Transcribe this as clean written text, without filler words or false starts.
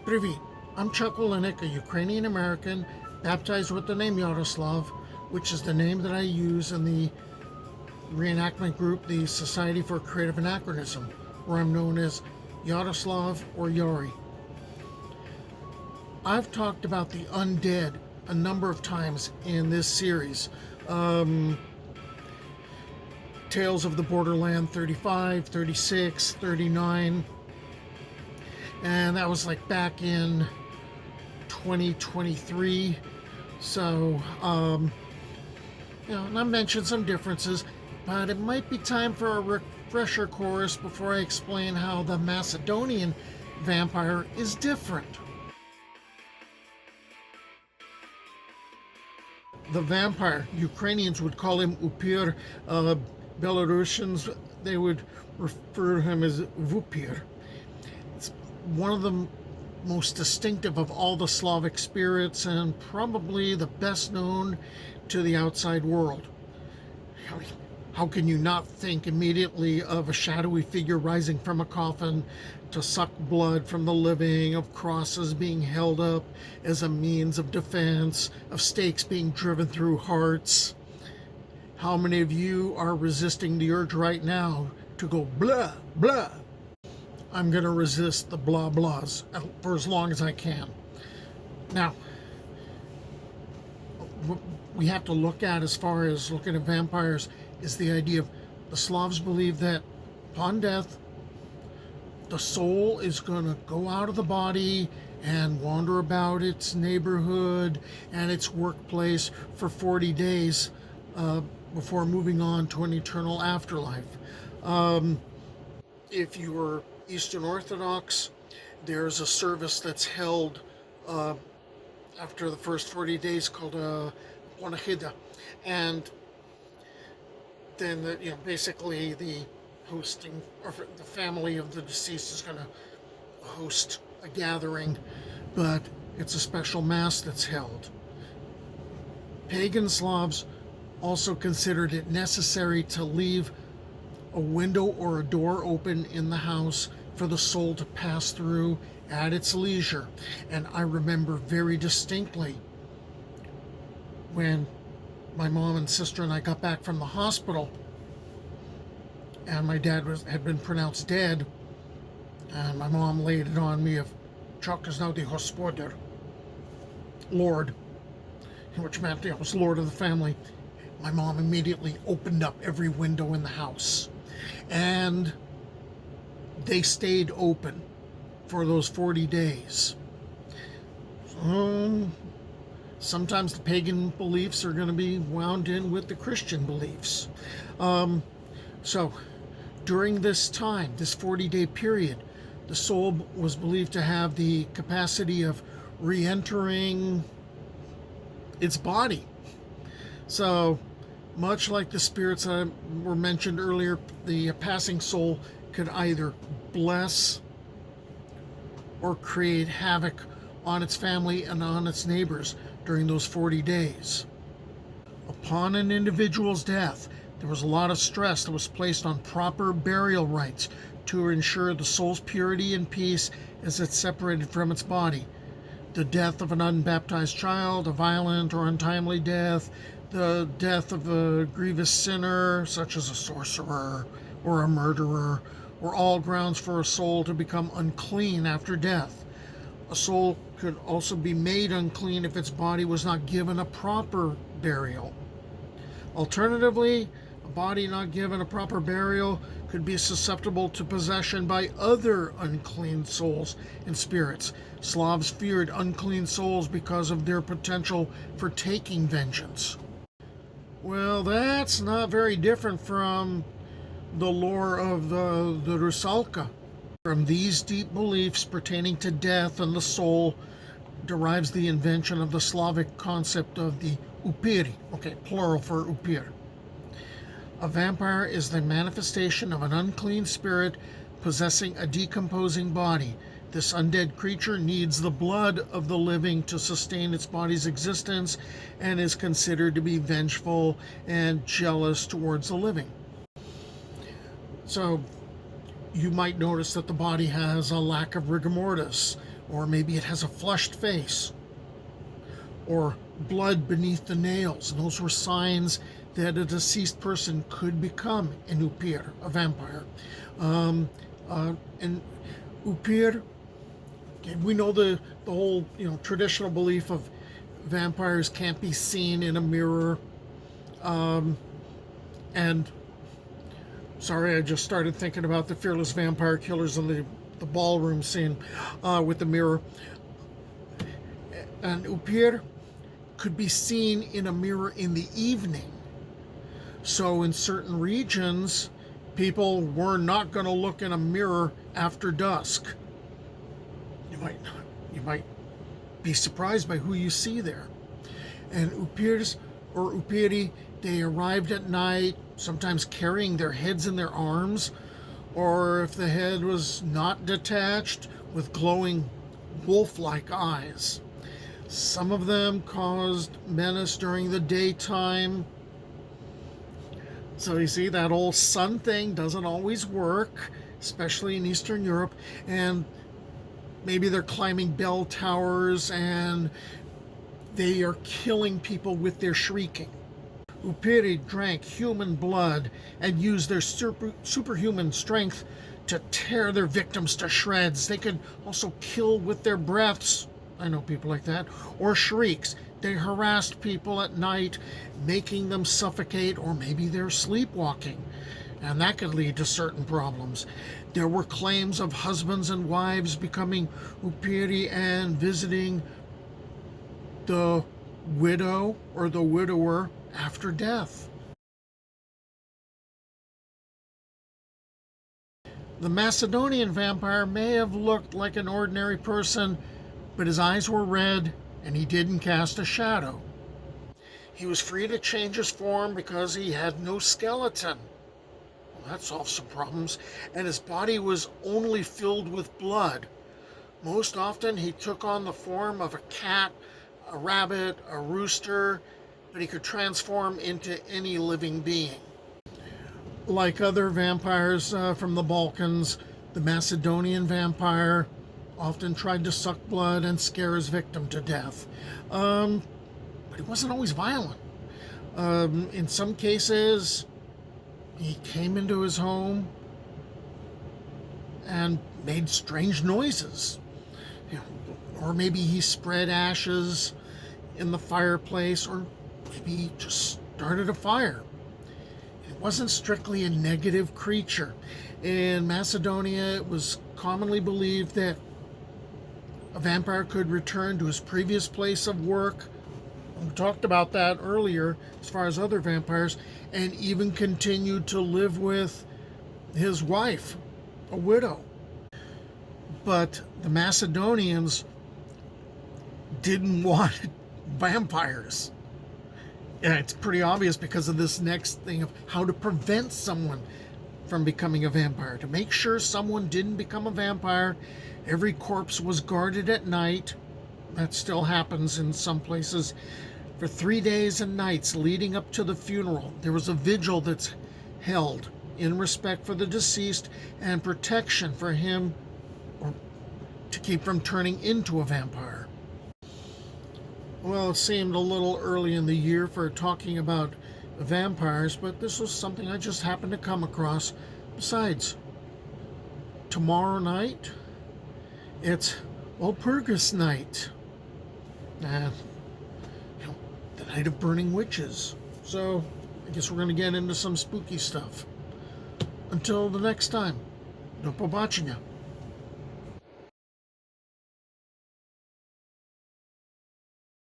Privyet, I'm Chuck Olenek, a Ukrainian-American, baptized with the name Yaroslav, which is the name that I use in the reenactment group, the Society for Creative Anachronism, where I'm known as Yaroslav or Yori. I've talked about the undead a number of times in this series. Tales of the Borderland 35, 36, 39, and that was like back in 2023. So, and I mentioned some differences, but it might be time for a refresher course before I explain how the Macedonian vampire is different. The vampire, Ukrainians would call him Upir, Belarusians, they would refer to him as Vupir. It's one of the most distinctive of all the Slavic spirits and probably the best known to the outside world. How can you not think immediately of a shadowy figure rising from a coffin to suck blood from the living, of crosses being held up as a means of defense, of stakes being driven through hearts? How many of you are resisting the urge right now to go blah, blah? I'm going to resist the blah blahs for as long as I can. Now, what we have to look at as far as looking at vampires is the idea of the Slavs believe that upon death, the soul is going to go out of the body and wander about its neighborhood and its workplace for 40 days before moving on to an eternal afterlife. If you are Eastern Orthodox, there's a service that's held after the first 40 days called Wanahida, and then basically the hosting or the family of the deceased is going to host a gathering, but it's a special mass that's held. Pagan Slavs also considered it necessary to leave a window or a door open in the house for the soul to pass through at its leisure. And I remember very distinctly when my mom and sister and I got back from the hospital and my dad had been pronounced dead, and my mom laid it on me of Chuck is now the Hospodar, Lord, which meant I was Lord of the family. My mom immediately opened up every window in the house, and they stayed open for those 40 days. Sometimes the pagan beliefs are going to be wound in with the Christian beliefs. So during this time, this 40-day period, the soul was believed to have the capacity of re-entering its body. So much like the spirits that were mentioned earlier, the passing soul could either bless or create havoc on its family and on its neighbors during those 40 days. Upon an individual's death, there was a lot of stress that was placed on proper burial rites to ensure the soul's purity and peace as it's separated from its body. The death of an unbaptized child, a violent or untimely death, the death of a grievous sinner, such as a sorcerer or a murderer, were all grounds for a soul to become unclean after death. A soul could also be made unclean if its body was not given a proper burial. Alternatively, a body not given a proper burial could be susceptible to possession by other unclean souls and spirits. Slavs feared unclean souls because of their potential for taking vengeance. Well, that's not very different from the lore of the Rusalka. From these deep beliefs pertaining to death and the soul derives the invention of the Slavic concept of the upiri, plural for upir. A vampire is the manifestation of an unclean spirit possessing a decomposing body. This undead creature needs the blood of the living to sustain its body's existence and is considered to be vengeful and jealous towards the living. So you might notice that the body has a lack of rigor mortis, or maybe it has a flushed face, or blood beneath the nails. And those were signs that a deceased person could become an upir, a vampire. And upir, okay, we know the whole traditional belief of vampires can't be seen in a mirror. And sorry, I just started thinking about the Fearless Vampire Killers in the ballroom scene with the mirror. And upir could be seen in a mirror in the evening. So in certain regions, people were not going to look in a mirror after dusk. You might be surprised by who you see there. And upirs or upiri, they arrived at night, sometimes carrying their heads in their arms, or if the head was not detached, with glowing wolf-like eyes. Some of them caused menace during the daytime. So you see, that old sun thing doesn't always work, especially in Eastern Europe. And maybe they're climbing bell towers and they are killing people with their shrieking. Upiri drank human blood and used their superhuman strength to tear their victims to shreds. They could also kill with their breaths. I know people like that. Or shrieks. They harassed people at night, making them suffocate, or maybe they're sleepwalking. And that could lead to certain problems. There were claims of husbands and wives becoming upiri and visiting the widow or the widower after death. The Macedonian vampire may have looked like an ordinary person, but his eyes were red and he didn't cast a shadow. He was free to change his form because he had no skeleton. Well, that solved some problems. And his body was only filled with blood. Most often he took on the form of a cat, a rabbit, a rooster, but he could transform into any living being. Like other vampires from the Balkans, the Macedonian vampire often tried to suck blood and scare his victim to death. But he wasn't always violent. In some cases, he came into his home and made strange noises. Or maybe he spread ashes in the fireplace, or maybe he just started a fire. It wasn't strictly a negative creature. In Macedonia, it was commonly believed that a vampire could return to his previous place of work. We talked about that earlier as far as other vampires, and even continue to live with his wife, a widow. But the Macedonians didn't want vampires. And it's pretty obvious because of this next thing of how to prevent someone from becoming a vampire. To make sure someone didn't become a vampire, every corpse was guarded at night. That still happens in some places. For 3 days and nights leading up to the funeral, there was a vigil that's held in respect for the deceased and protection for him, or to keep from turning into a vampire. Well, it seemed a little early in the year for talking about vampires, but this was something I just happened to come across. Besides, tomorrow night, it's Walpurgis night. The night of burning witches. So, I guess we're going to get into some spooky stuff. Until the next time, do pobачення.